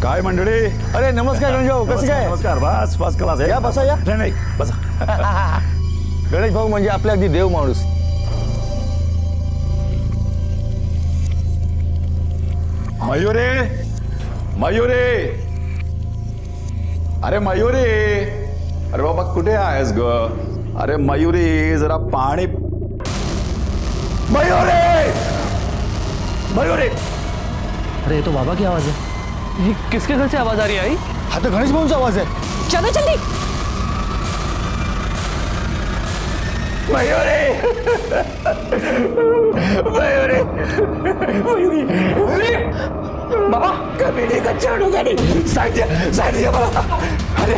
काय मंडळी? अरे नमस्कार गणेश भाऊ, कसं काय? नमस्कार. बस फर्स्ट क्लास आहे. या बसा या. नाही बसा. गणेश भाऊ म्हणजे आपल्या अगदी देव माणूस. मयुरे, मयुरे, अरे मयुरे, अरे बाबा कुठे आहेस ग? अरे मयुरी जरा पाणी. मयुरे, मयुरे. अरे ये तो बाबा की आवाज है। ये किसके घर से आवाज आ रही है? आई हा तर गणेश भाऊंचा आवाज आहे. चलो जल्दी। मयुरे, मयुरे, मयुरी, मयुरी. बाबा कमी का झाडू गाडी साईड मला. अरे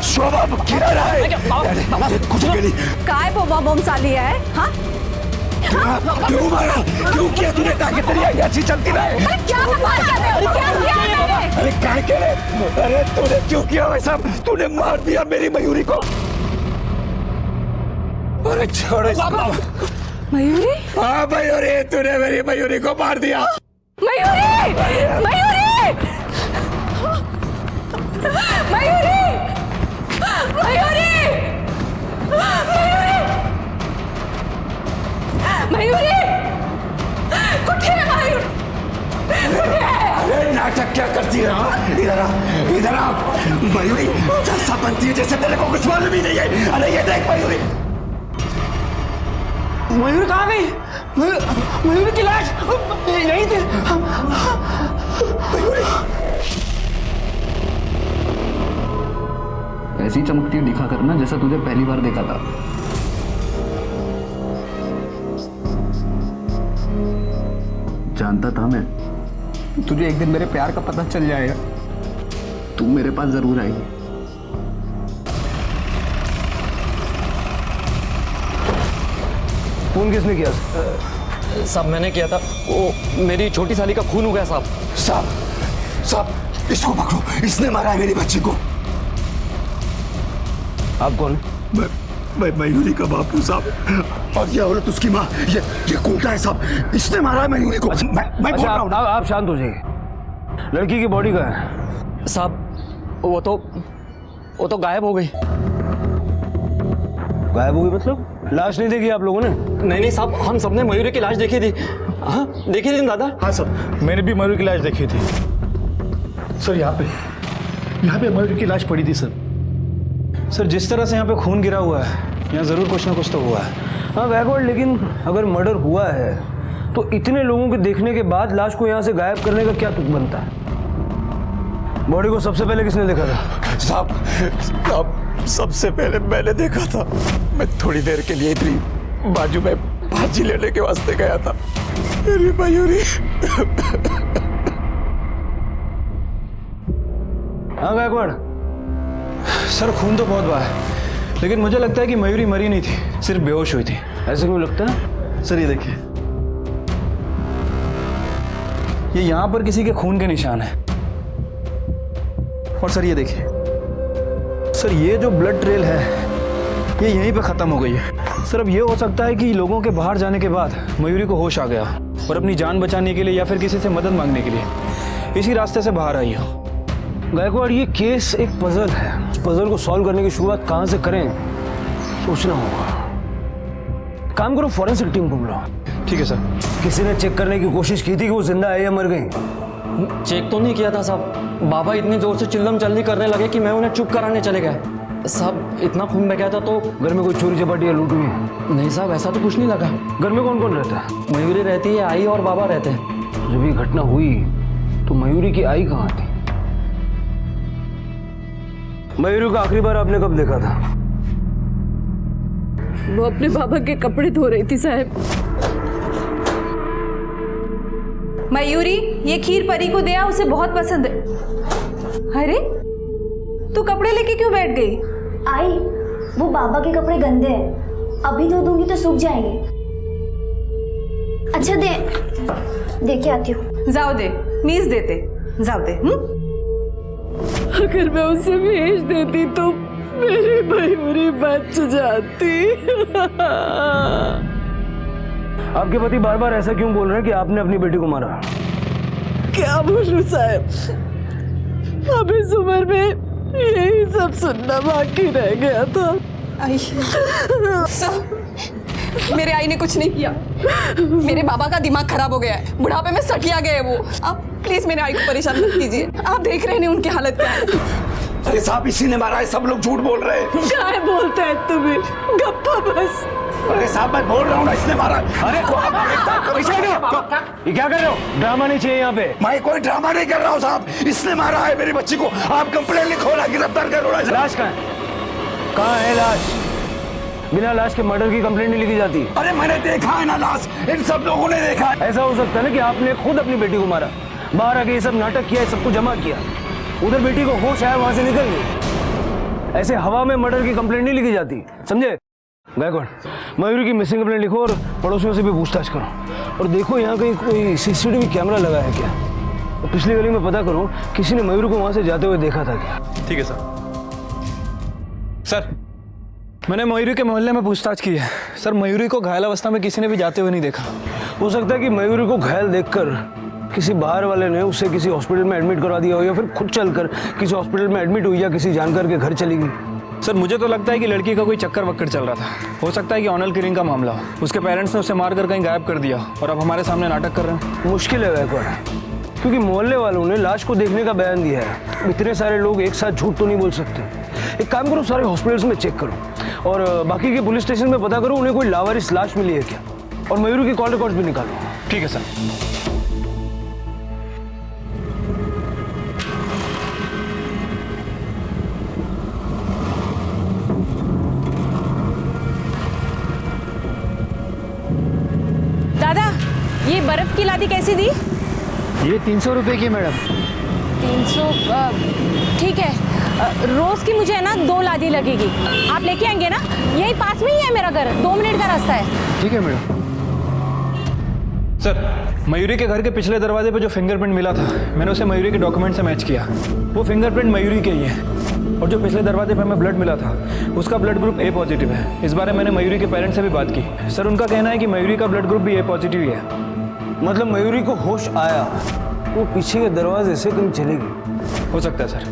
शोभा किराणा आहे. कुठे गेली? काय बोंबा बोंब चालली आहे? हाँ? क्यों मारा? क्यों किया तूने? ताकि तेरी याची चलती नाही. अरे क्या बकवास कर रहे हो? क्या किया है मैंने? अरे काय केले? अरे तूने क्यों किया वैसा? तूने मार दिया मेरी मयूरी को. अरे छोड़ इस. मयूरी? हाँ मयूरी, तूने मेरी मयूरी को मार दिया. मयूरी! मयूरी! मयूरी! मयूरी! मयूरी! मयूरी! कुठे है मयूर? कुठे है? अरे नाटक क्या करती है? हाँ? इधर आ, इधर आ. मयूरी जैसा बनती है जैसे तेरे को कुछ मालूम ही नहीं है. अरे ये देख मयूरी. मयूर कहाँ गई? मयूर की लाश यहीं थी। मयूरी ऐसी चमकती दिखा करना जैसा तुझे पहली बार देखा था. जानता था मैं तुझे एक दिन मेरे प्यार का पता चल जाएगा. तू मेरे पास जरूर आएगी. फोन किसने किया? साहब मैंने किया था. वो मेरी छोटी साली का खून हो गया साहब. साहब, साहब इसको पकड़ो. इसने मारा है मेरी बच्ची को. आप कौन? मैं मयूरी का बापू साहब. और ये औरत उसकी माँ. ये कोटा है साहब. इसने मारा है मयूरी को. मैं बोल रहा हूँ. आप शांत हो जाइए. लड़की की बॉडी कहाँ है? साहब वो तो गायब हो गई. गायब हो गई मतलब? लाश नहीं देखी आप लोगों ने? नहीं साहब, हम सबने मयूरी की लाश देखी थी. हाँ देखी थी दादा. हाँ सर, मैंने भी मयूर की लाश देखी थी. सर यहाँ पे मयूर की लाश पड़ी थी सर. सर जिस तरह से यहाँ पे खून गिरा हुआ है, यहाँ जरूर कुछ ना कुछ तो हुआ है. हाँ गायकवाड़, लेकिन अगर मर्डर हुआ है तो इतने लोगों के देखने के बाद लाश को यहाँ से गायब करने का क्या तुक बनता है? बॉडी को सबसे पहले किसने देखा था? साहब सबसे पहले मैंने देखा था. मैं थोड़ी देर के लिए इधर बाजू में भाजी लेने के वास्ते गया था. मेरी मयूरी. हाँ गायकवाड़. सर खून तो बहुत बहा है, लेकिन मुझे लगता है कि मयूरी मरी नहीं थी, सिर्फ बेहोश हुई थी. ऐसे क्यों लगता है? सर ये देखिए, ये यहाँ पर किसी के खून के निशान है. और सर ये देखिए, सर ये जो ब्लड ट्रेल है ये यहीं पे खत्म हो गई है. सर अब ये हो सकता है कि लोगों के बाहर जाने के बाद मयूरी को होश आ गया और अपनी जान बचाने के लिए या फिर किसी से मदद मांगने के लिए इसी रास्ते से बाहर आई हो. गायकवाड़, ये केस एक पजल है. पजल को सॉल्व करने की शुरुआत कहाँ से करें सोचना होगा. काम करो, फॉरेंसिक टीम को बुलाओ. ठीक है सर. किसी ने चेक करने की कोशिश की थी कि वो जिंदा है या मर गई? चेक तो नहीं किया था साहब. बाबा इतनी जोर से चिल्लम चल्ली करने लगे कि मैं उन्हें चुप कराने चले गए. साहब इतना खून बह गया था तो. घर में कोई चोरी चपाटी या लूट हुई है? नहीं साहब ऐसा तो कुछ नहीं लगा. घर में कौन कौन रहता है? मयूरी रहती है, आई और बाबा रहते हैं. तो जब ये घटना हुई तो मयूरी की आई कहाँ थी? मयूरी को आखिरी बार आपने कब देखा था? वो अपने बाबा के कपड़े धो रही थी साहब. मयूरी, ये खीर परी को दिया, उसे बहुत पसंद है. अरे तू कपड़े लेके क्यों बैठ गई? आई, वो बाबा के कपड़े गंदे हैं, अभी धो दूंगी तो सूख जाएंगे. अच्छा दे के आती हूँ. जाओ दे, मीज देते. जाओ दे. अगर मैं उसे भेज देती तो मेरी मयूरी बच जाती. आपके पति बार बार ऐसा क्यों बोल रहे हैं कि आपने अपनी बेटी को मारा? क्या बोलूं साहब, अब इस उम्र में यही सब सुनना बाकी रह गया था। आई सर, मेरे आई ने कुछ नहीं किया। मेरे बाबा का दिमाग खराब हो गया है, बुढ़ापे में सटिया गए हैं वो। आप प्लीज मेरे आई को परेशान मत कीजिए। आप देख रहे हैं उनकी हालत क्या है। अरे साहब इसी ने मारा है, सब लोग झूठ बोल रहे हैं। क्या बोलता है तुम्हें? गप्पा बस। अरे साहब मैं बोल रहा हूँ ना, इसने मारा है। अरे ये क्या कर रहे हो? ड्रामा नहीं चाहिए यहाँ पे। मैं कोई ड्रामा नहीं कर रहा हूँ साहब, इसने मारा है मेरी बच्ची को। आप कंप्लेंट लिखो ना, गिरफ्तार करो ना। लाश कहाँ है लाश? बिना लाश के मर्डर की कंप्लेंट नहीं लिखी जाती। अरे मैंने देखा है ना लाश, इन सब लोगों ने देखा है। ऐसा हो सकता है ना कि आपने खुद अपनी बेटी को मारा, बाहर आके ये सब नाटक किया, सबको जमा किया, उधर बेटी को होश आया, वहां से निकल गई। ऐसे हवा में मर्डर की कंप्लेंट नहीं लिखी जाती, समझे? गायकवाड़, मयूरी की मिसिंग कंप्लेंट लिखो और पड़ोसियों से भी पूछताछ करो और देखो यहाँ कहीं कोई सीसीटीवी कैमरा लगा है क्या, और पिछली गली में पता करो किसी ने मयूरी को वहां से जाते हुए देखा था क्या। ठीक है सर। सर मैंने मयूरी के मोहल्ले में पूछताछ की है सर। मयूरी को घायल अवस्था में किसी ने भी जाते हुए नहीं देखा। हो सकता है कि मयूरी को घायल देखकर किसी बाहर वाले ने उसे किसी हॉस्पिटल में एडमिट करवा दिया हो, या फिर खुद चलकर किसी हॉस्पिटल में एडमिट हुई या किसी जानकार के घर चली गई। सर मुझे तो लगता है कि लड़की का कोई चक्कर वक्कर चल रहा था। हो सकता है कि ऑनर किलिंग का मामला हो। उसके पेरेंट्स ने उसे मारकर कहीं गायब कर दिया और अब हमारे सामने नाटक कर रहे हैं। मुश्किल है गायकवाड़, क्योंकि मोहल्ले वालों ने लाश को देखने का बयान दिया है। इतने सारे लोग एक साथ झूठ तो नहीं बोल सकते। एक काम करो, सारे हॉस्पिटल्स में चेक करो और बाकी के पुलिस स्टेशन में पता करो उन्हें कोई लावारिस लाश मिली है क्या, और मयूरी की कॉल रिकॉर्ड्स भी निकालो। ठीक है सर। दादा, ये बर्फ की लादी कैसी दी? ये 300 रुपए की मैडम। 300? ठीक है। रोज की मुझे है ना 2 लादी लगेगी। आप लेके आएंगे ना? यही पास में ही है मेरा घर, 2 मिनट का रास्ता है। ठीक है मैडम। सर मयूरी के घर के पिछले दरवाजे पे जो फिंगरप्रिंट मिला था, मैंने उसे मयूरी के डॉक्यूमेंट से मैच किया। वो फिंगरप्रिंट मयूरी के ही है। और जो पिछले दरवाजे पे हमें ब्लड मिला था, उसका ब्लड ग्रुप ए पॉजिटिव है। इस बारे मैंने मयूरी के पेरेंट्स से भी बात की। सर उनका कहना है कि मयूरी का ब्लड ग्रुप भी ए पॉजिटिव ही है। मतलब मयूरी को होश आया, वो पीछे के दरवाजे से कहीं चली गई। हो सकता है सर।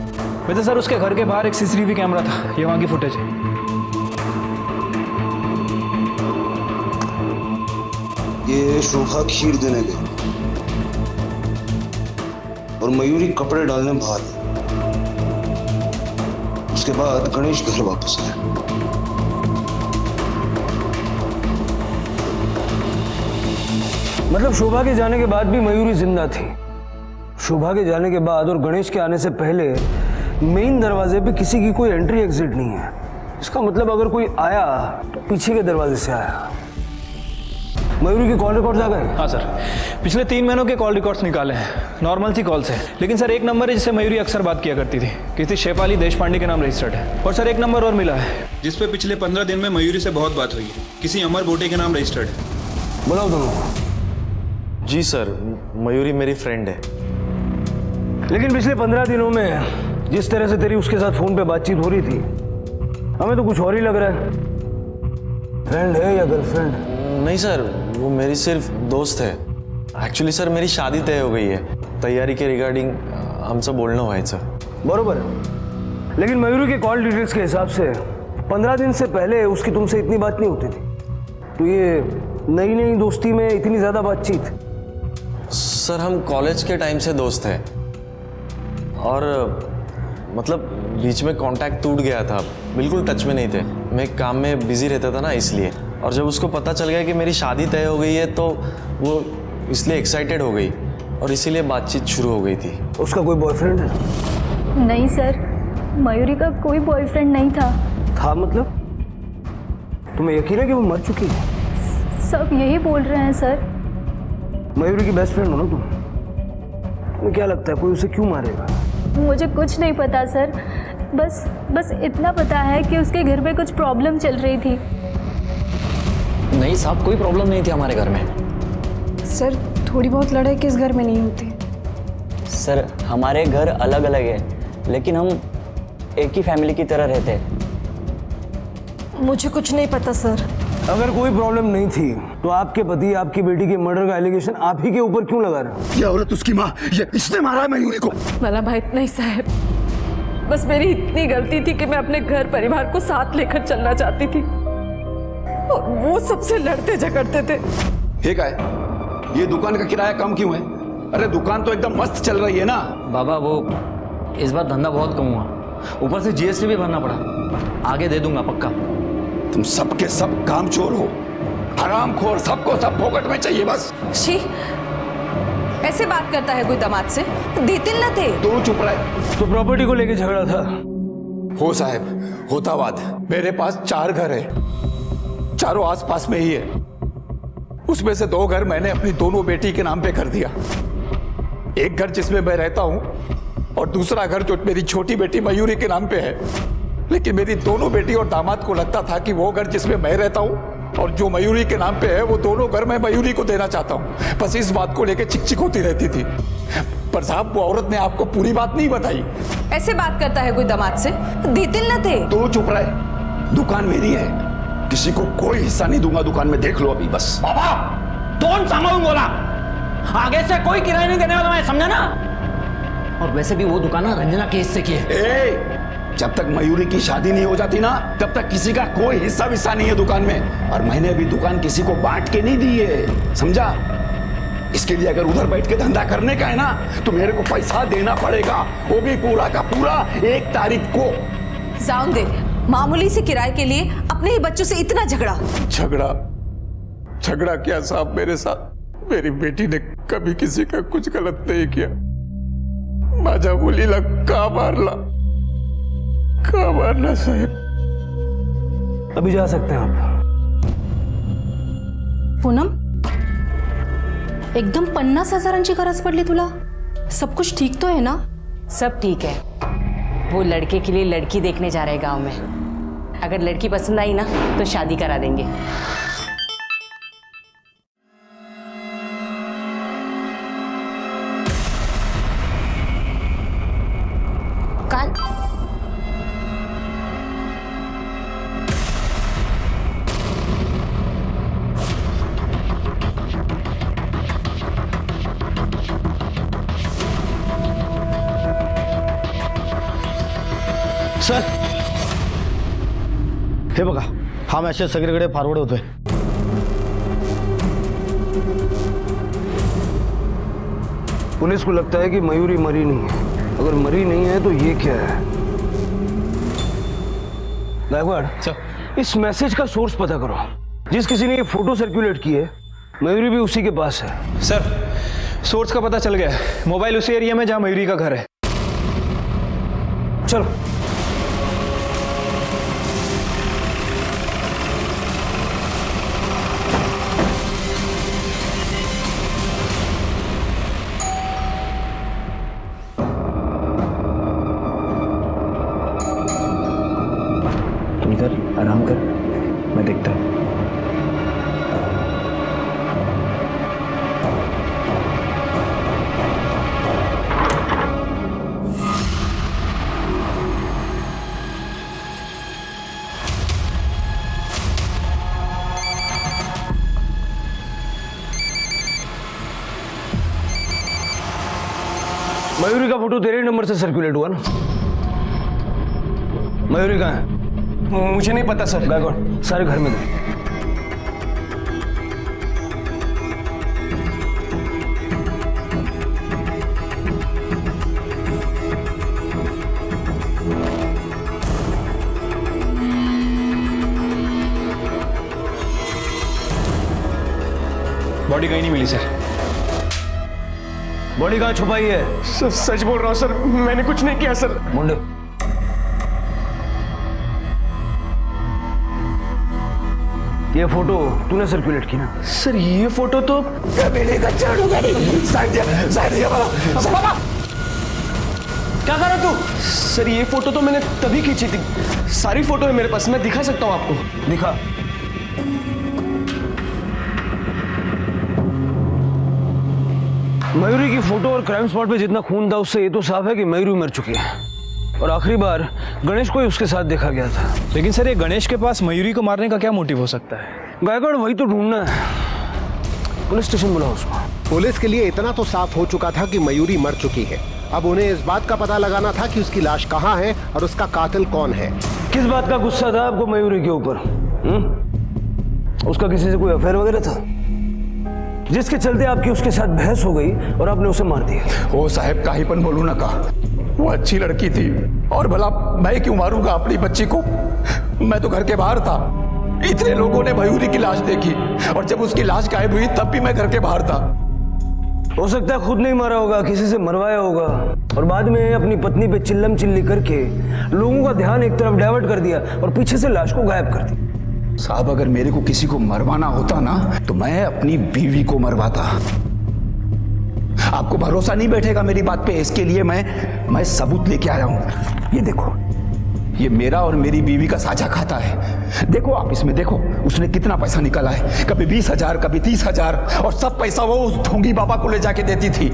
वैसे सर उसके घर के बाहर एक सीसीटीवी कैमरा था, ये वहाँ की फुटेज है। ये शोभा खीर देने गई और मयूरी कपड़े डालने बाहर। उसके बाद गणेश घर वापस आया। मतलब शोभा के जाने के बाद भी मयूरी जिंदा थी। शोभा के जाने के बाद और गणेश के आने से पहले मेन दरवाजे पे किसी की कोई एंट्री एग्जिट नहीं है। इसका मतलब अगर कोई आया तो पीछे के दरवाजे से आया। मयूरी के कॉल रिकॉर्ड्स आ गए? हाँ सर, पिछले 3 महीनों के कॉल रिकॉर्ड्स निकाले हैं। नॉर्मल सी कॉल्स है, लेकिन सर एक नंबर है जिससे मयूरी अक्सर बात किया करती थी, किसी शेफाली देशपांडे के नाम रजिस्टर्ड है। और सर एक नंबर और मिला है जिस पे पिछले 15 दिन में मयूरी से बहुत बात हुई है, किसी अमर बोटे के नाम रजिस्टर्ड है। बुलाओ दोनों। जी सर, मयूरी मेरी फ्रेंड है। लेकिन पिछले 15 दिनों में जिस तरह से तेरी उसके साथ फोन पे बातचीत हो रही थी, हमें तो कुछ और ही लग रहा है। फ्रेंड है या गर्लफ्रेंड? नहीं सर, वो मेरी सिर्फ दोस्त है। एक्चुअली सर मेरी शादी तय हो गई है, तैयारी के रिगार्डिंग हमसे बोलना हुआ है सर। बरोबर है, लेकिन मयूरी के कॉल डिटेल्स के हिसाब से 15 दिन से पहले उसकी तुमसे इतनी बात नहीं होती थी। तो ये नई नई दोस्ती में इतनी ज्यादा बातचीत? सर हम कॉलेज के टाइम से दोस्त हैं और मतलब बीच में कांटेक्ट टूट गया था, बिल्कुल टच में नहीं थे। मैं काम में बिजी रहता था ना, इसलिए। और जब उसको पता चल गया कि मेरी शादी तय हो गई है तो वो इसलिए एक्साइटेड हो गई और इसीलिए बातचीत शुरू हो गई थी। उसका कोई बॉयफ्रेंड है? नहीं सर, मयूरी का कोई बॉयफ्रेंड नहीं था। था मतलब? तुम्हें यकीन है कि वो मर चुकी है? सब यही बोल रहे हैं सर। मयूरी की बेस्ट फ्रेंड हो ना तुम? तुम्हें क्या लगता है कोई उसे क्यों मारेगा? मुझे कुछ नहीं पता सर, बस इतना पता है कि उसके घर में कुछ प्रॉब्लम चल रही थी। नहीं साहब, कोई प्रॉब्लम नहीं थी हमारे घर में। सर थोड़ी बहुत लड़ाई किस घर में नहीं होती? सर हमारे घर अलग अलग है, लेकिन हम एक ही फैमिली की तरह रहते हैं। मुझे कुछ नहीं पता सर। अगर कोई प्रॉब्लम नहीं थी तो आपके पति आपकी बेटी के मर्डर का एलिगेशन आप ही के ऊपर क्यों लगा रहे? ये औरत उसकी माँ, ये इसने मारा है मयूरी को। मला माहित नहीं साहब, बस मेरी इतनी गलती थी कि मैं अपने घर परिवार को साथ लेकर चलना चाहती थी और वो सबसे लड़ते झगड़ते थे। ठीक है, ये दुकान का किराया कम क्यों है? अरे दुकान तो एकदम मस्त चल रही है ना। बाबा वो इस बार धंधा बहुत कम हुआ, ऊपर से जीएसटी भी भरना पड़ा। आगे दे दूंगा पक्का। तुम सबके सब कामचोर हो, हरामखोर, सबको सब फोकट में चाहिए बस। शी, ऐसे बात करता है कोई दामाद से? देतिल न थे। तू चुप रहे। तो प्रॉपर्टी को लेके झगड़ा था? हो साहब, होता बात। मेरे पास 4 घर है, चारों आसपास में ही है। उसमें से 2 घर मैंने अपनी दोनों बेटी के नाम पे कर दिया। एक घर जिसमें मैं रहता हूं और दूसरा घर जो मेरी छोटी बेटी मयूरी के नाम पे है। लेकिन मेरी दोनों बेटी और दामाद को लगता था कि वो घर जिसमें मैं रहता हूं और जो मयूरी के नाम पे है वो दोनों घर मैं मयूरी को देना चाहता हूं। बस इस बात को लेकर चिक-चिक होती रहती थी। पर साहब, वो औरत ने आपको पूरी बात नहीं बताई। ऐसे बात करता है कोई दामाद से? देतिल न थे। तू चुप रहे। दुकान मेरी है, किसी को कोई हिस्सा नहीं दूंगा दुकान में, देख लो अभी बस। बाबा कौन संभालूं बोला? आगे से कोई किराया नहीं देने वाला, मैं समझा ना। और वैसे भी वो दुकान ना रंजना केस से की है। जब तक मयूरी की शादी नहीं हो जाती ना, तब तक किसी का कोई हिस्सा विस्सा नहीं है दुकान में। और मैंने भी दुकान किसी को बांट के नहीं दी है, समझा? इसके लिए अगर उधर बैठ के धंधा करने का है ना, तो मेरे को पैसा देना पड़ेगा, वो भी पूरा का पूरा 1 तारीख को। जाऊं दे, मामूली से किराए के लिए अपने ही बच्चों से इतना झगड़ा। झगड़ा क्या साहब मेरे साथ? मेरी बेटी ने कभी किसी का कुछ गलत नहीं किया। माझा बोलीला का मारला साहब। अभी जा सकते हैं आप। पूनम, एकदम 50,000ची गरज पडली तुला? सब कुछ ठीक तो है ना? सब ठीक है। वो लड़के के लिए लड़की देखने जा रहे हैं गांव में। अगर लड़की पसंद आई ना तो शादी करा देंगे। काल सर, हे बघा, हा मेसेज सगळीकडे फॉरवर्ड होतोय। पुलिस को लगता है कि मयूरी मरी नहीं है। अगर मरी नहीं है तो ये क्या है? गायकवाड़, इस मैसेज का सोर्स पता करो। जिस किसी ने ये फोटो सर्कुलेट की है, मयूरी भी उसी के पास है। सर, सोर्स का पता चल गया है। मोबाइल उसी एरिया में जहां मयूरी का घर है। चलो। इधर आराम कर, मैं देखता हूँ। मयूरी का फोटो तेरे नंबर से सर्कुलेट हुआ ना? मयूरी कहाँ है? मुझे नहीं पता सर। गायकवाड़, सारे घर में दे। बॉडी कहीं नहीं मिली सर। बॉडी कहाँ छुपाई है? सच बोल रहा हूँ सर, मैंने कुछ नहीं किया सर। मुंडे, ये फोटो तूने सर्कुलेट की ना? सर ये फोटो तो क्या कर रहा तू? सर ये फोटो तो मैंने तभी खींची थी। सारी फोटो है मेरे पास, मैं दिखा सकता हूँ आपको। दिखा। मयूरी की फोटो और क्राइम स्पॉट पे जितना खून था उससे ये तो साफ है कि मयूरी मर चुकी है। और आखिरी बार गणेश को ही उसके साथ देखा गया था। लेकिन सर ये गणेश के पास मयूरी को मारने का क्या मोटिव हो सकता है? गायकवाड़ वही तो ढूंढना है। पुलिस स्टेशन बुलाओ उसको। पुलिस के लिए इतना तो साफ हो चुका था कि मयूरी मर चुकी है। अब उन्हें इस बात का पता लगाना था कि उसकी लाश कहाँ है और उसका कातिल कौन है। किस बात का गुस्सा था आपको मयूरी के ऊपर? उसका किसी से कोई अफेयर वगैरह था जिसके चलते आपकी उसके साथ बहस हो गई और आपने उसे मार दिया? ओ साहब काहीपन बोलू ना का, वो अच्छी लड़की थी और भला मैं क्यों मारूंगा अपनी बच्ची को? मैं तो घर के बाहर था, इतने लोगों ने मयूरी की लाश देखी और जब उसकी लाश गायब हुई तब भी मैं घर के बाहर था। हो सकता है खुद नहीं मारा होगा, किसी से मरवाया होगा और बाद में अपनी पत्नी पे चिल्लम चिल्ली करके लोगों का ध्यान एक तरफ डाइवर्ट कर दिया और पीछे से लाश को गायब कर दिया। साहब अगर मेरे को किसी को मरवाना होता ना तो मैं अपनी बीवी को मरवाता। आपको भरोसा नहीं बैठेगा मेरी बात पे, इसके लिए मैं सबूत लेके आया हूं। ये देखो, ये मेरा और मेरी बीवी का साझा खाता है। देखो आप इसमें देखो उसने कितना पैसा निकाला है, कभी 20,000 कभी 30,000 और सब पैसा वो उस ढोंगी बाबा को ले जाके देती थी,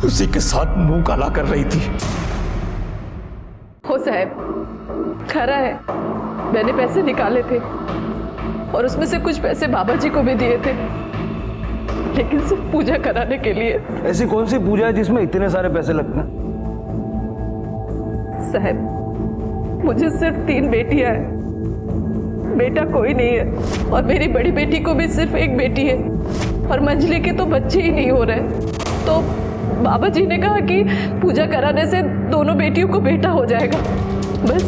उसी के साथ मुंह काला कर रही थी। हो साहब खरा है, मैंने पैसे निकाले थे और उसमें से कुछ पैसे बाबा जी को भी दिए थे, लेकिन सिर्फ पूजा कराने के लिए। ऐसी कौन सी पूजा है जिसमें इतने सारे पैसे लगते हैं? साहब मुझे सिर्फ 3 बेटियां हैं, बेटा कोई नहीं है और मेरी बड़ी बेटी को भी सिर्फ एक बेटी है और मंजली के तो बच्चे ही नहीं हो रहे। तो बाबा जी ने कहा कि पूजा कराने से दोनों बेटियों को बेटा हो जाएगा, बस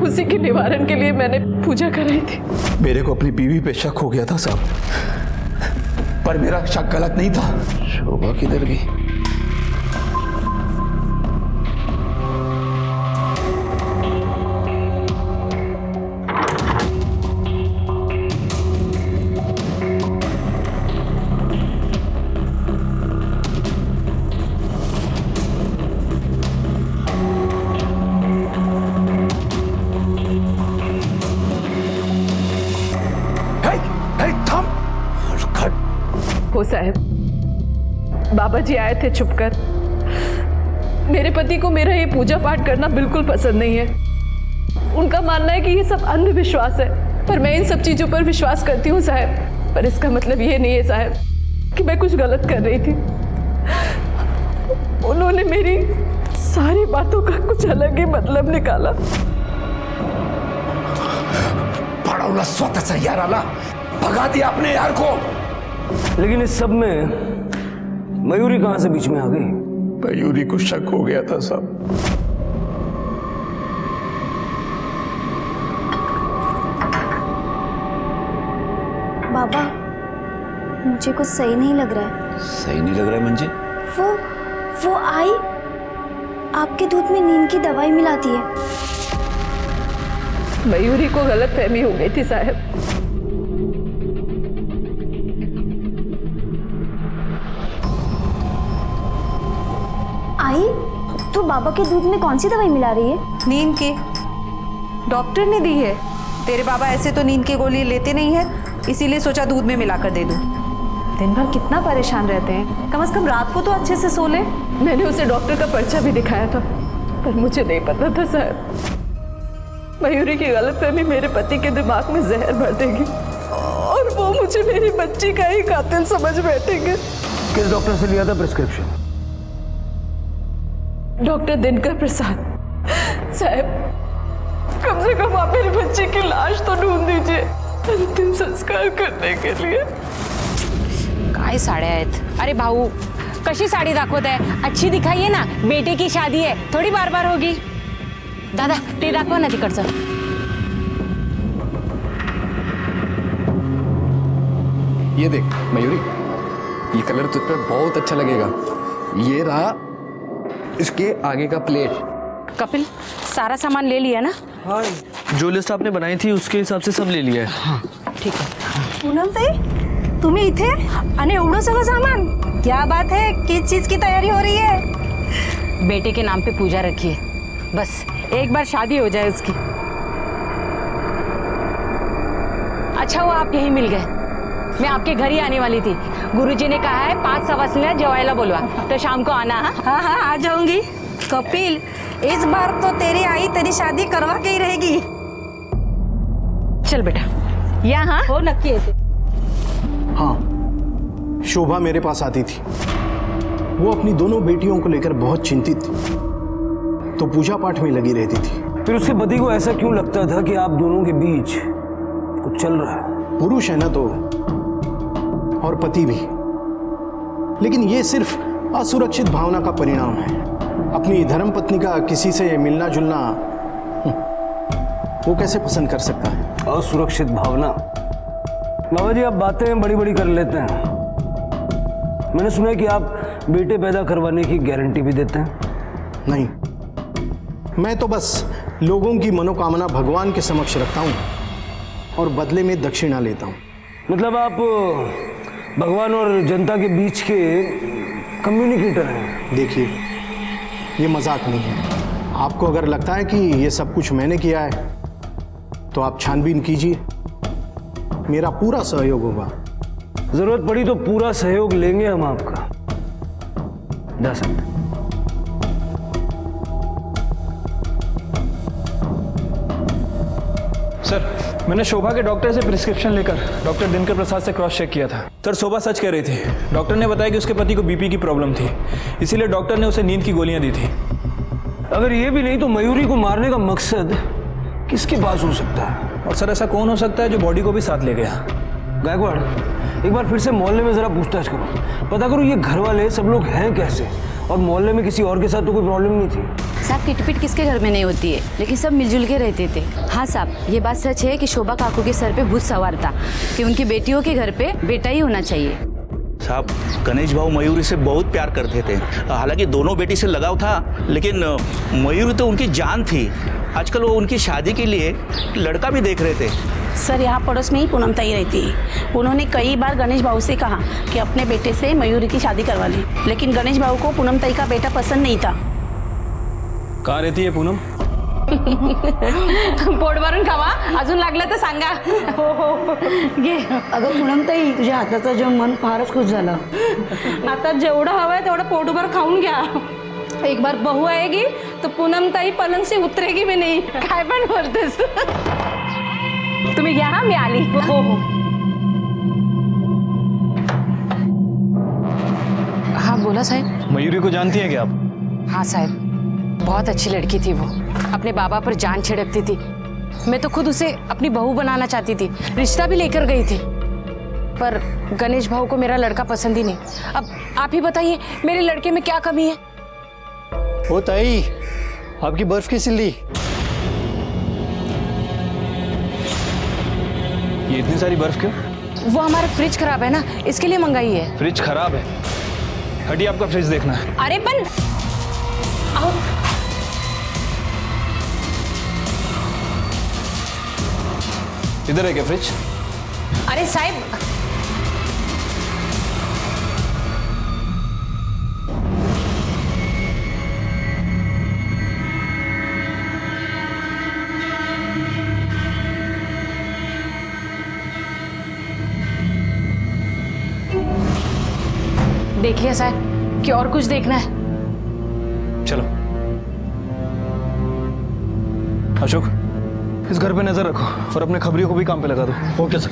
उसी के निवारण के लिए मैंने पूजा कराई थी। मेरे को अपनी बीवी पे शक हो गया था साहब, पर मेरा शक गलत नहीं था। शोभा किधर गई? हो साहब बाबा जी आए थे छुपकर। मेरे पति को मेरा ये पूजा पाठ करना बिल्कुल पसंद नहीं है। उनका मानना है कि ये सब अंधविश्वास है, पर मैं इन सब चीजों पर विश्वास करती हूँ साहब। पर इसका मतलब ये नहीं है साहब कि मैं कुछ गलत कर रही थी। उन्होंने मेरी सारी बातों का कुछ अलग ही मतलब निकाला। पड़ौला स्वतः यार आला भगा दिया अपने यार को। लेकिन इस सब में मयूरी कहां से बीच में आ गई? मयूरी को शक हो गया था साहब। बाबा मुझे कुछ सही नहीं लग रहा है। सही नहीं लग रहा है मंजी? वो आई आपके दूध में नींद की दवाई मिलाती है। मयूरी को गलतफहमी हो गई थी साहब। आई तो बाबा के दूध में कौन सी दवाई मिला रही है? नींद की, डॉक्टर ने दी है। तेरे बाबा ऐसे तो नींद की गोली लेते नहीं है, इसीलिए सोचा दूध में मिलाकर दे दूं। दिन भर कितना परेशान रहते हैं, कम से कम रात को तो अच्छे से सो ले। मैंने उसे डॉक्टर का पर्चा भी दिखाया था, पर मुझे नहीं पता था साहब मयूरी की गलतफहमी मेरे पति के दिमाग में जहर भर देगी और वो मुझे मेरी बच्ची का ही कातिल समझ बैठेंगे। किस डॉक्टर से लिया था प्रिस्क्रिप्शन? डॉक्टर दिनकर प्रसाद। साहब कम से कम आप मेरी बच्ची की लाश तो ढूंढ दीजिए अंतिम संस्कार करने के लिए। काय साड्या आहेत? अरे भाऊ कशी साडी दाखवत आहे? अच्छी दिखाइए ना, बेटे की शादी है, थोड़ी बार बार होगी। दादा ते दाखवा ना तिकडचं। ये देख मयूरी, ये कलर तुझ पे बहुत अच्छा लगेगा। ये रहा इसके आगे का प्लेट। कपिल सारा सामान ले लिया ना? हाँ जो लिस्ट आपने बनाई थी उसके हिसाब से सब ले लिया है। हाँ ठीक है। पूनम ताई तुम्ही इथे आणि एवढं सगळं सामान? क्या बात है, किस चीज की तैयारी हो रही है? बेटे के नाम पे पूजा रखी है, बस एक बार शादी हो जाए उसकी। अच्छा हुआ आप यहीं मिल गए, मैं आपके घर ही आने वाली थी। गुरुजी ने कहा है 5 सवा जेवायला बोलवा, तो शाम को आना। हाँ हाँ आ जाऊंगी। कपिल, इस बार तो तेरी आई तेरी शादी करवा के ही रहेगी। चल बेटा, यहाँ हो नक्की है। हाँ, शोभा मेरे पास आती थी। वो अपनी दोनों बेटियों को लेकर बहुत चिंतित थी, तो पूजा पाठ में लगी रहती थी। फिर उसके पति को ऐसा क्यों लगता था कि आप दोनों के बीच कुछ चल रहा है? पुरुष है ना तो, और पति भी, लेकिन ये सिर्फ असुरक्षित भावना का परिणाम है। अपनी धर्मपत्नी का किसी से मिलना जुलना वो कैसे पसंद कर सकता है? असुरक्षित भावना? बाबा जी, आप बातें बड़ी बड़ी कर लेते हैं। मैंने सुना है कि आप बेटे पैदा करवाने की गारंटी भी देते हैं। नहीं, मैं तो बस लोगों की मनोकामना भगवान के समक्ष रखता हूँ और बदले में दक्षिणा लेता हूँ। मतलब आप भगवान और जनता के बीच के कम्युनिकेटर हैं। देखिए, ये मजाक नहीं है। आपको अगर लगता है कि ये सब कुछ मैंने किया है तो आप छानबीन कीजिए, मेरा पूरा सहयोग होगा। जरूरत पड़ी तो पूरा सहयोग लेंगे हम आपका। जा सकते। सर, मैंने शोभा के डॉक्टर से प्रिस्क्रिप्शन लेकर डॉक्टर दिनकर प्रसाद से क्रॉस चेक किया था। सर, शोभा सच कह रही थी। डॉक्टर ने बताया कि उसके पति को बीपी की प्रॉब्लम थी, इसीलिए डॉक्टर ने उसे नींद की गोलियां दी थी। अगर ये भी नहीं तो मयूरी को मारने का मकसद किसके पास हो सकता है? और सर, ऐसा कौन हो सकता है जो बॉडी को भी साथ ले गया? गायकवाड़, एक बार फिर से मोहल्ले में जरा पूछताछ करो, पता करो ये घर वाले सब लोग हैं कैसे, और मोहल्ले में किसी और के साथ तो कोई प्रॉब्लम नहीं थी। साहब, किटपिट किसके घर में नहीं होती है, लेकिन सब मिलजुल के रहते थे। हाँ साहब, ये बात सच है कि शोभा काकू के सर पे भूत सवार था कि उनकी बेटियों के घर पे बेटा ही होना चाहिए। साहब, गणेश भाऊ मयूरी से बहुत प्यार करते थे। हालांकि दोनों बेटी से लगाव था, लेकिन मयूरी तो उनकी जान थी। आजकल वो उनकी शादी के लिए लड़का भी देख रहे थे। सर, यहाँ पड़ोस में ही पूनम ताई रहती है। उन्होंने कई बार गणेश भाऊ से कहा कि अपने बेटे से मयूरी की शादी करवा लें, लेकिन गणेश भाऊ को पूनम ताई का बेटा पसंद नहीं था। कहाँ रहती है पूनम? पोट भरून खावा, अजून लागलं तर सांगा। घे. अगं पूनम ताई, तुझ्या हाताचं जेवण फारच खुश झालं. आता जेवढं हवंय तेवढं पोटभर खाऊन घ्या। एक बार बहू आएगी तो पूनम ताई पलंग से उतरेगी भी नहीं। काय पण बोलतेस? तुम्ही घ्या, हा, मी आली। हो हो। हाँ बोला साहब। मयूरी को जानती हैं क्या आप? हाँ साहब, बहुत अच्छी लड़की थी वो, अपने बाबा पर जान छिड़कती थी। मैं तो खुद उसे अपनी बहू बनाना चाहती थी, रिश्ता भी लेकर गई थी, पर गणेश भाऊ को मेरा लड़का पसंद ही नहीं। अब आप ही बताइए, मेरे लड़के में क्या कमी है? ओ ताई, आपकी बर्फ की सिल्ली। ये इतनी सारी बर्फ क्यों? वो हमारा फ्रिज खराब है ना, इसके लिए मंगाई है। फ्रिज खराब है? हटिए, आपका फ्रिज देखना है। अरे पण आओ। इधर है क्या फ्रिज? अरे साहब, देख लिया साहब कि और कुछ देखना है? चलो। अशोक, इस घर पे नजर रखो और अपने खबरियों को भी काम पे लगा दो। Okay sir.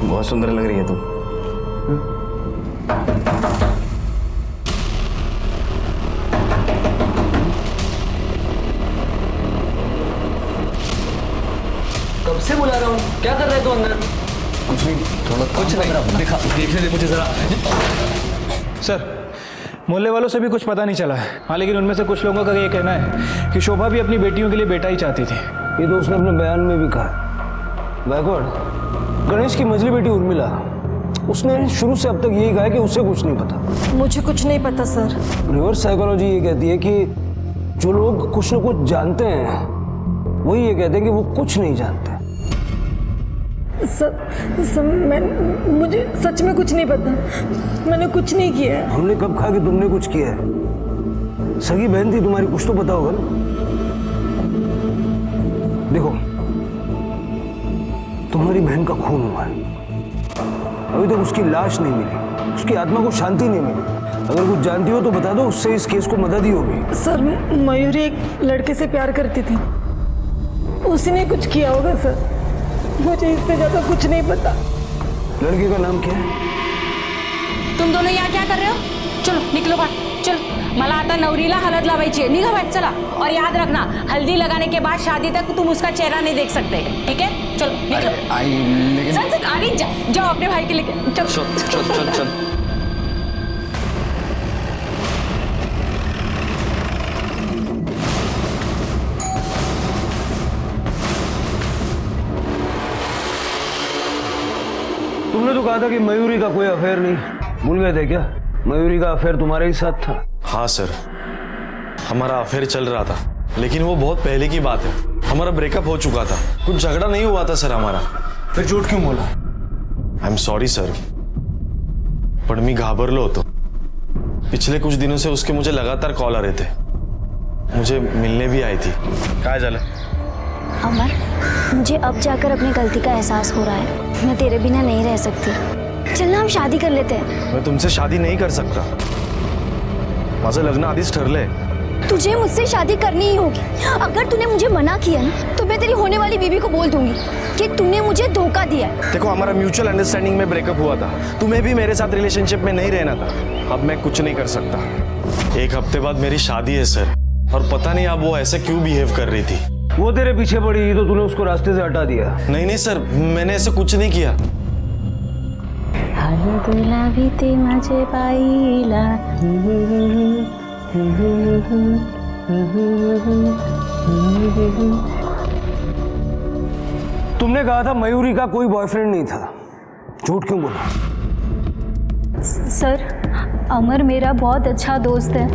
बहुत सुंदर लग रही है तुम। कब से बुला रहा हूँ, क्या कर रहे तू अंदर? कुछ नहीं, थोड़ा कुछ नहीं, दिखा देखने दे मुझे जरा। सर, मोहल्ले वालों से भी कुछ पता नहीं चला है। हाँ, लेकिन उनमें से कुछ लोगों का ये कहना है कि शोभा भी अपनी बेटियों के लिए बेटा ही चाहती थी। ये तो उसने अपने बयान में भी कहा। गायकवाड़, गणेश की मझली बेटी उर्मिला, उसने शुरू से अब तक यही कहा है कि उसे कुछ नहीं पता। मुझे कुछ नहीं पता सर। रिवर्स साइकोलॉजी ये कहती है कि जो लोग कुछ न कुछ जानते हैं वही ये कहते हैं कि वो कुछ नहीं जानते। मुझे सच में कुछ नहीं पता। मैंने कुछ नहीं किया है। हमने कब कहा कि तुमने कुछ किया है? सगी बहन थी तुम्हारी, कुछ तो पता होगा ना। देखो, तुम्हारी बहन का खून हुआ है, अभी तक उसकी लाश नहीं मिली, उसकी आत्मा को शांति नहीं मिली। अगर कुछ जानती हो तो बता दो, उससे इस केस को मदद ही होगी। सर मयूरी एक लड़के से प्यार करती थी, उसी ने कुछ किया होगा सर, मुझे इससे ज्यादा कुछ नहीं पता। लड़के का नाम क्या है? तुम दोनों यहाँ क्या कर रहे हो? चलो निकलो बाहर, चलो। मला आता नवरीला हळद लावायची आहे, निघा बाहेर चला। और याद रखना, हल्दी लगाने के बाद शादी तक तुम उसका चेहरा नहीं देख सकते, ठीक है? चलो निकलो। आई लेकिन चल आगे जाओ अपने भाई के लेके, चलो। चल चल चल चल। तुमने तो कहा था कि मयूरी का कोई अफेयर नहीं, भूल गए थे क्या? मयूरी का अफेयर तुम्हारे ही साथ था। हाँ सर, हमारा अफेयर चल रहा था, लेकिन वो बहुत पहले की बात है। हमारा ब्रेकअप हो चुका था, कुछ झगड़ा नहीं हुआ था सर हमारा। फिर झूठ क्यों बोला? आई एम सॉरी सर, पण मी घाबरलो होतो। पिछले कुछ दिनों से उसके मुझे लगातार कॉल आ रहे थे, मुझे मिलने भी आई थी। काय झालं? अमर, मुझे अब जाकर अपनी गलती का एहसास हो रहा है। मैं तेरे बिना नहीं रह सकती। चलना हम शादी कर लेते हैं। मैं तुमसे शादी नहीं कर सकता, माझं लग्न आधीच ठरलंय। तुझे मुझसे शादी करनी ही होगी। अगर तूने मुझे मना किया ना, तो मैं तेरी होने वाली बीवी को बोल दूंगी कि तूने मुझे धोखा दिया। देखो, हमारा म्यूचुअल अंडरस्टैंडिंग में ब्रेकअप हुआ था, तुम्हें भी मेरे साथ रिलेशनशिप में नहीं रहना था। अब मैं कुछ नहीं कर सकता। 1 हफ्ते बाद मेरी शादी है सर, और पता नहीं अब वो ऐसे क्यों बिहेव कर रही थी। वो तेरे पीछे पड़ी तो तूने उसको रास्ते से हटा दिया? नहीं नहीं सर, मैंने ऐसे कुछ नहीं किया। हळदला भी ते माझे बाईला, तुमने कहा था मयूरी का कोई बॉयफ्रेंड नहीं था, झूठ क्यों बोला? सर, अमर मेरा बहुत अच्छा दोस्त है,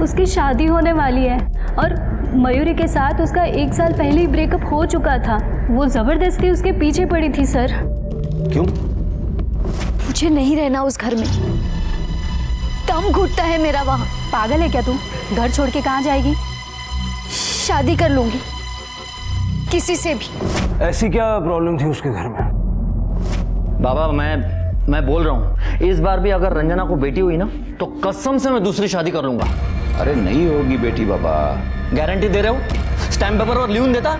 उसकी शादी होने वाली है और मयूरी के साथ उसका 1 साल पहले ही ब्रेकअप हो चुका था। वो जबरदस्ती उसके पीछे पड़ी थी सर। क्यों? मुझे नहीं रहना उस घर में, दम घुटता है मेरा वहाँ। पागल है क्या तू? घर छोड़ के कहाँ जाएगी? शादी कर लूंगी किसी से भी। ऐसी क्या प्रॉब्लम थी उसके घर में? बाबा, मैं बोल रहा हूँ, इस बार भी अगर रंजना को बेटी हुई ना, तो कसम से मैं दूसरी शादी कर लूंगा। अरे नहीं होगी बेटी बाबा। गारंटी दे रहे हो? स्टैम्प पेपर और लिखून देता।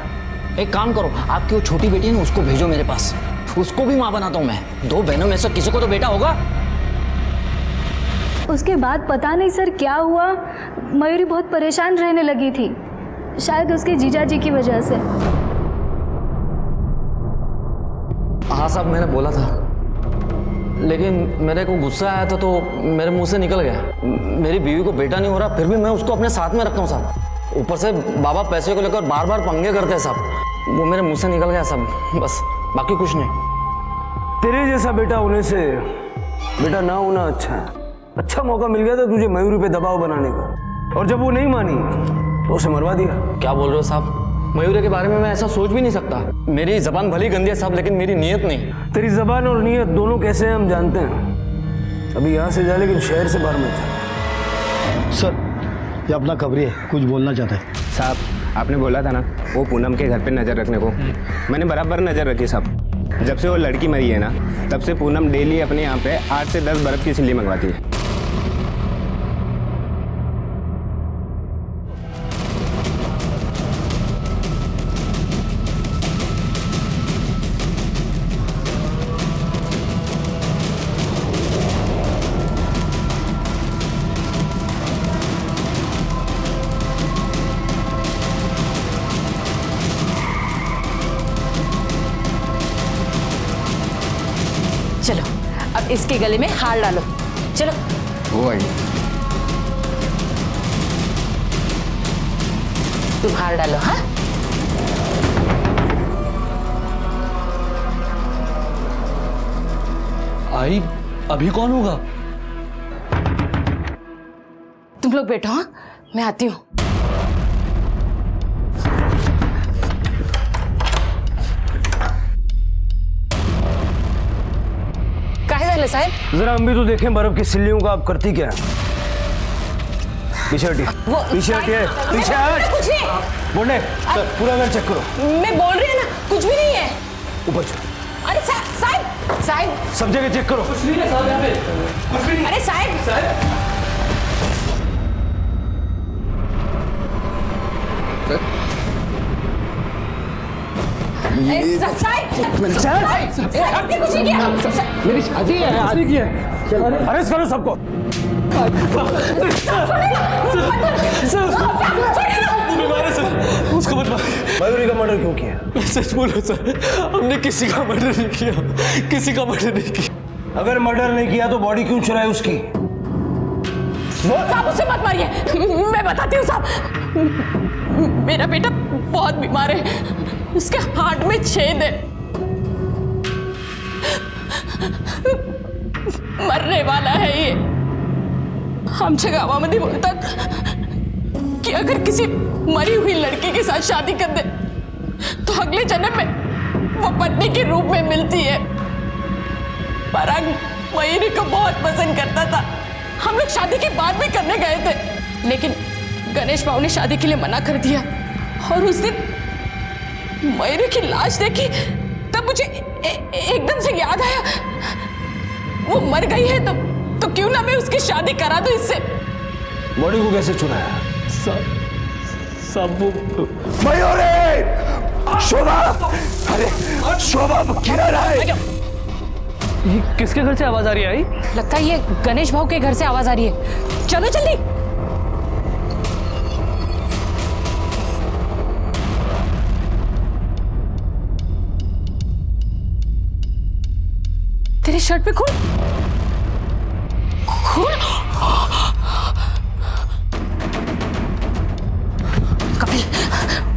एक काम करो, आपकी वो छोटी बेटी है ना, उसको भेजो मेरे पास, उसको भी माँ बनाता हूँ मैं। 2 बहनों में से किसी को तो बेटा होगा। उसके बाद पता नहीं सर क्या हुआ, मयूरी बहुत परेशान रहने लगी थी, शायद उसके जीजा जी की वजह से। हाँ साहब, मैंने बोला था, लेकिन मेरे को गुस्सा आया था तो मेरे मुंह से निकल गया। मेरी बीवी को बेटा नहीं हो रहा, फिर भी मैं उसको अपने साथ में रखता हूँ साहब। ऊपर से बाबा पैसे को लेकर बार बार पंगे करते हैं साहब, वो मेरे मुंह से निकल गया साहब, बस, बाकी कुछ नहीं। तेरे जैसा बेटा होने से बेटा ना होना अच्छा है। अच्छा मौका मिल गया था तुझे मयूरी पे दबाव बनाने का, और जब वो नहीं मानी तो उसे मरवा दिया। क्या बोल रहे हो साहब? मयूरी के बारे में मैं ऐसा सोच भी नहीं सकता। मेरी जबान भली गंदी है साहब, लेकिन मेरी नीयत नहीं। तेरी जबान और नीयत दोनों कैसे हैं हम जानते हैं। अभी यहाँ से जा, लेकिन शहर से बाहर मत जा। सर, ये अपना खबरी है, कुछ बोलना चाहता है। साहब, आपने बोला था ना वो पूनम के घर पे नज़र रखने को, मैंने बराबर नज़र रखी साहब। जब से वो लड़की मरी है ना, तब से पूनम डेली अपने यहाँ पे 8 से 10 बर्फ़ की सिल्ली मंगवाती है। चलो अब इसके गले में हार डालो, चलो। वो आई। तुम हार डालो। हाँ, आई, अभी कौन होगा? तुम लोग बैठो, हाँ, मैं आती हूँ। साहब जरा हम भी तो देखें बर्फ की सिल्लियों का आप करती क्या है। पीछे हटिए, पीछे हटिए, पीछे हट। बोले पूरा घर चेक करो। मैं बोल रही हूँ ना, कुछ भी नहीं है। ऊपर चलो। अरे साहब, सब जगह चेक करो। अरे साहब, मेरी शादी है आज की है। अरेस्ट करो सबको। उसको मत मार। मयूरी का मर्डर क्यों किया? सच बोलो सर, हमने किसी का मर्डर नहीं किया, किसी का मर्डर नहीं किया। अगर मर्डर नहीं किया तो बॉडी क्यों चुराई उसकी? साहब उसे मत मारिए, मैं बताती हूँ साहब। मेरा बेटा बहुत बीमार है, उसके हार्ट में छेद है, मरने वाला है ये। आमच्या गावामध्ये बोलतात कि अगर किसी मरी हुई लड़की के साथ शादी कर दे तो अगले जन्म में वो पत्नी के रूप में मिलती है। पराग मयूरी को बहुत पसंद करता था, हम लोग शादी के बाद भी करने गए थे, लेकिन गणेश बाबू ने शादी के लिए मना कर दिया। और उस दिन मयूरी की लाश देखी तब मुझे एकदम से याद आया वो मर गई है तो क्यों ना मैं उसकी शादी करा दूं इससे। बॉडी को कैसे चुराया? सब मयूरी! शोभा! अरे शोभा किधर है? ये किसके घर से आवाज आ रही है? लगता है ये गणेश भाव के घर से आवाज आ रही है। चलो जल्दी। तेरे शर्ट पे खून खून। कपिल,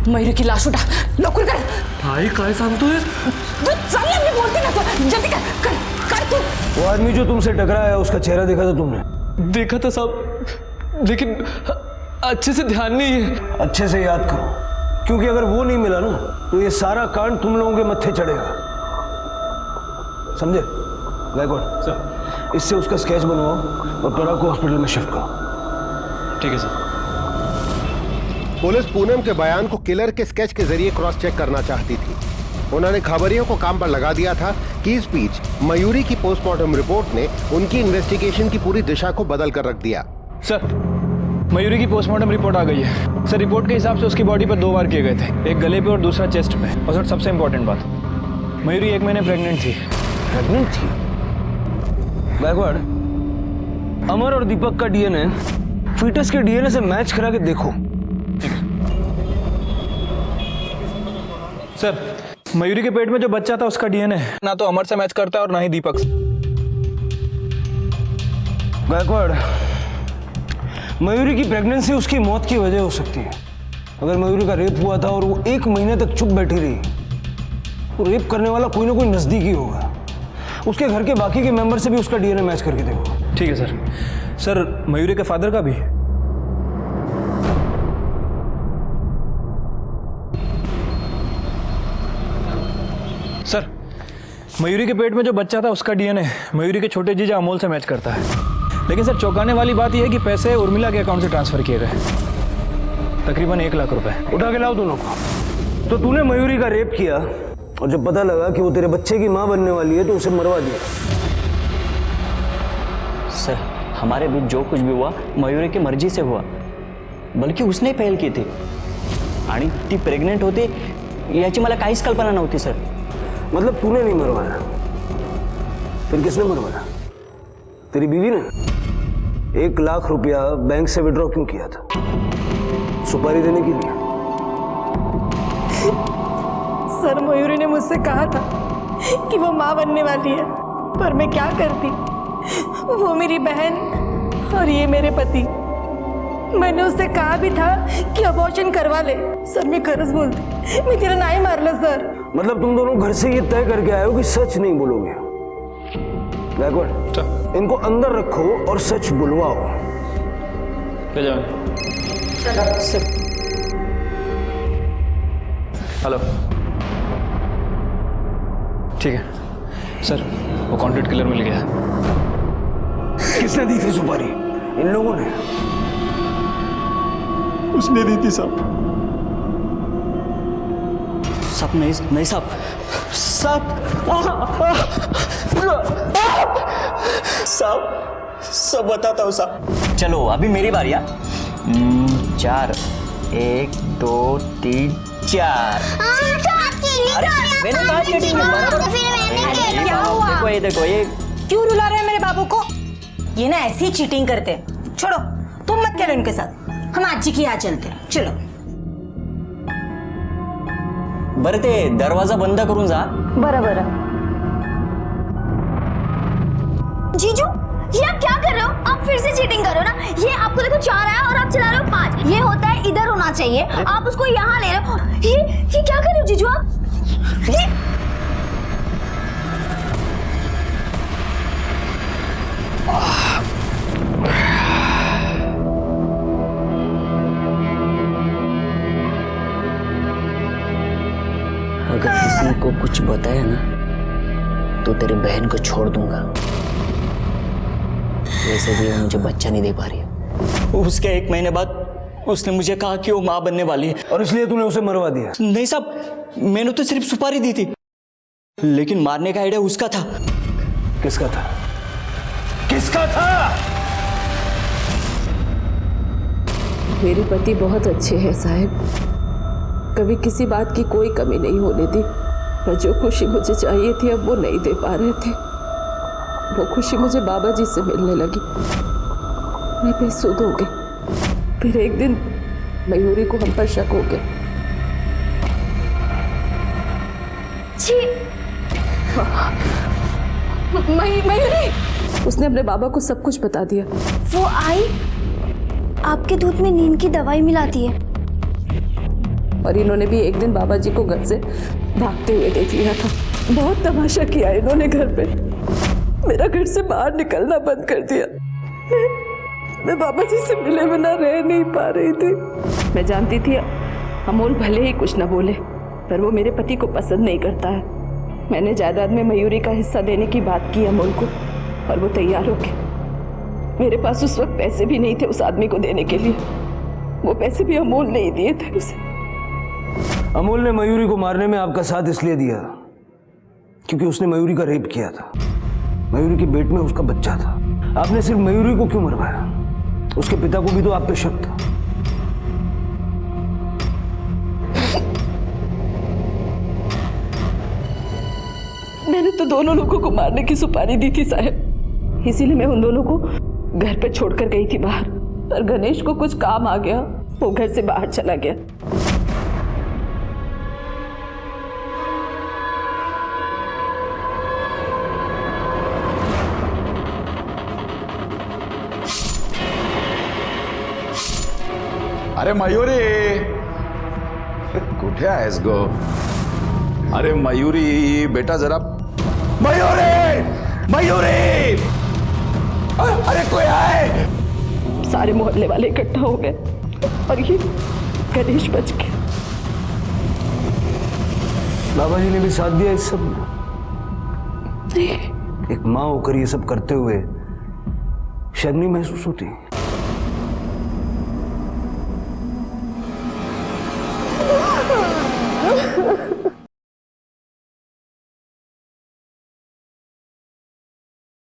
मयूरी की लाश उठा, लवकर कर। भाई काय सांगतोय? चल ना, मैं बोलती ना तो जल्दी कर तू। वो आदमी जो तुमसे टकराया है उसका चेहरा देखा था तुमने? देखा था साहब, लेकिन अच्छे से ध्यान नहीं है। अच्छे से याद करो, क्योंकि अगर वो नहीं मिला ना तो ये सारा कांड तुम लोगों के मत्थे चढ़ेगा, समझे? गायकवाड़ सर, इससे उसका स्केच बनवाओ और पराग को हॉस्पिटल में शिफ्ट करो। ठीक है सर। पुलिस पूनम के बयान को किलर के स्केच के जरिए क्रॉस चेक करना चाहती थी। उन्होंने खबरियों को काम पर लगा दिया था कि इस बीच मयूरी की पोस्टमार्टम रिपोर्ट ने उनकी इन्वेस्टिगेशन की पूरी दिशा को बदल कर रख दिया। सर, मयूरी की पोस्टमार्टम रिपोर्ट आ गई है। सर, रिपोर्ट के हिसाब से उसकी बॉडी पर 2 वार किए गए थे, एक गले पे और दूसरा चेस्ट पे। और सर सबसे इंपॉर्टेंट बात, मयूरी 1 महीने प्रेग्नेंट थी। प्रेग्नेंट थी? गायकवाड़, अमर और दीपक का डीएनए फीटस के डीएनए से मैच करा के देखो। सर, मयूरी के पेट में जो बच्चा था उसका डीएनए ना तो अमर से मैच करता है और ना ही दीपक से। गायकवाड़, मयूरी की प्रेगनेंसी उसकी मौत की वजह हो सकती है। अगर मयूरी का रेप हुआ था और वो 1 महीने तक चुप बैठी रही तो रेप करने वाला कोई ना कोई नजदीकी होगा। उसके घर के बाकी के मेंबर से भी उसका डीएनए मैच करके देखो। ठीक है सर। सर, मयूरी के फादर का भी? सर, मयूरी के पेट में जो बच्चा था उसका डीएनए मयूरी के छोटे जीजा अमोल से मैच करता है। लेकिन सर, चौंकाने वाली बात यह है कि पैसे उर्मिला के अकाउंट से ट्रांसफर किए गए, तकरीबन 1 लाख रुपए। उठा के लाओ दोनों को। तो तूने मयूरी का रेप किया और जब पता लगा कि वो तेरे बच्चे की मां बनने वाली है तो उसे मरवा दिया। सर, हमारे बीच जो कुछ भी हुआ मयूरी की मर्जी से हुआ, बल्कि उसने पहल की थी आणि ती प्रेग्नेंट होती याची मला काहीच कल्पना नव्हती सर। मतलब तूने नहीं मरवाया, फिर किसने मरवाया? तेरी बीवी ने? 1 लाख रुपया बैंक से विड्रॉ क्यों किया था? सुपारी देने के लिए? सर, मयूरी ने मुझसे कहा था कि वो माँ बनने वाली है, पर मैं क्या करती? वो मेरी बहन और ये मेरे पति। मैंने उससे कहा भी था कि अबॉर्शन करवा ले। सर, मैं खरच बोलती, मैं तेरा नहीं मारला सर। मतलब तुम दोनों घर से ये तय करके आए हो कि सच नहीं बोलोगे? गायकवाड़, इनको अंदर रखो और सच बुलवाओ। हेलो, ठीक है सर, वो कॉन्ट्रैक्ट किलर मिल गया। किसने दी थी सुपारी? इन लोगों ने? उसने दी थी साहब। साहब नहीं साहब, साहब सब बताता हूँ साहब। चलो अभी मेरी बारी। 4 1 2 3 4। अरे मैंने कहा चीटिंग बराबर। क्या हुआ? देखो ये देखो ये क्यों रुला रहे हैं मेरे बाबू को? ये ना ऐसी ही चीटिंग करते हैं। छोड़ो, तुम मत खेलो इनके साथ, हम आजी की यहाँ चलते हैं। चलो। बरं ते दरवाजा बंद करून जा। बरं बरं। जीजू, ये आप क्या कर रहे हो? आप फिर से चीटिंग कर रहे हो ना। ये आपको देखो 4 आया और आप चला रहे हो 5। ये होता है इधर होना चाहिए, आप उसको यहाँ ले रहे हो। ये क्या कर रहे हो जीजू आप? ये अगर किसी को कुछ बताया ना तो तेरी बहन को छोड़ दूंगा। वैसे भी वो मुझे बच्चा नहीं दे पा रही है। उसके 1 महीने बाद उसने मुझे कहा कि वो माँ बनने वाली है। और इसलिए तूने उसे मरवा दिया? नहीं साहब, मैंने तो सिर्फ सुपारी दी थी, लेकिन मारने का आइडिया उसका था। किसका था? किसका था? मेरे पति बहुत अच्छे हैं साहब, कभी किसी बात की कोई कमी नहीं होने दी। पर जो खुशी मुझे चाहिए थी अब वो नहीं दे पा रहे थे। वो खुशी मुझे बाबा जी से मिलने लगी। मैं बेसुध हो गई। फिर एक दिन मयूरी को हम पर शक हो गया। मयूरी, उसने अपने बाबा को सब कुछ बता दिया। वो आई आपके दूध में नींद की दवाई मिलाती है। और इन्होंने भी एक दिन बाबा जी को घर से भागते हुए देख लिया था। बहुत तमाशा किया इन्होंने घर पे। मेरा घर से बाहर निकलना बंद कर दिया। मैं बाबा जी से मिले बिना रह नहीं पा रही थी। मैं जानती थी अमोल भले ही कुछ न बोले, पर वो मेरे पति को पसंद नहीं करता है। मैंने जायदाद में मयूरी का हिस्सा देने की बात की अमोल को, और वो तैयार हो गए। मेरे पास उस वक्त पैसे भी नहीं थे उस आदमी को देने के लिए। वो पैसे भी अमोल ने ही दिए थे उसे। अमोल ने मयूरी को मारने में आपका साथ इसलिए दिया क्योंकि उसने मयूरी का रेप किया था। मयूरी के पेट में उसका बच्चा था। आपने सिर्फ मयूरी को क्यों मरवाया? उसके पिता को भी तो आप पे शक था। मैंने तो दोनों लोगों को मारने की सुपारी दी थी साहब, इसीलिए मैं उन दोनों को घर पे छोड़कर गई थी बाहर। पर गणेश को कुछ काम आ गया, वो घर से बाहर चला गया। अरे मयूरी, कुठे आहेस गो? अरे मयूरी बेटा जरा, मयूरी मयूरी, अरे कोई आए। सारे मोहल्ले वाले इकट्ठा हो गए और ये गणेश बच गया। बाबा जी ने भी साथ दिया इस सब में। एक माँ होकर ये सब करते हुए शर्म नहीं महसूस होती?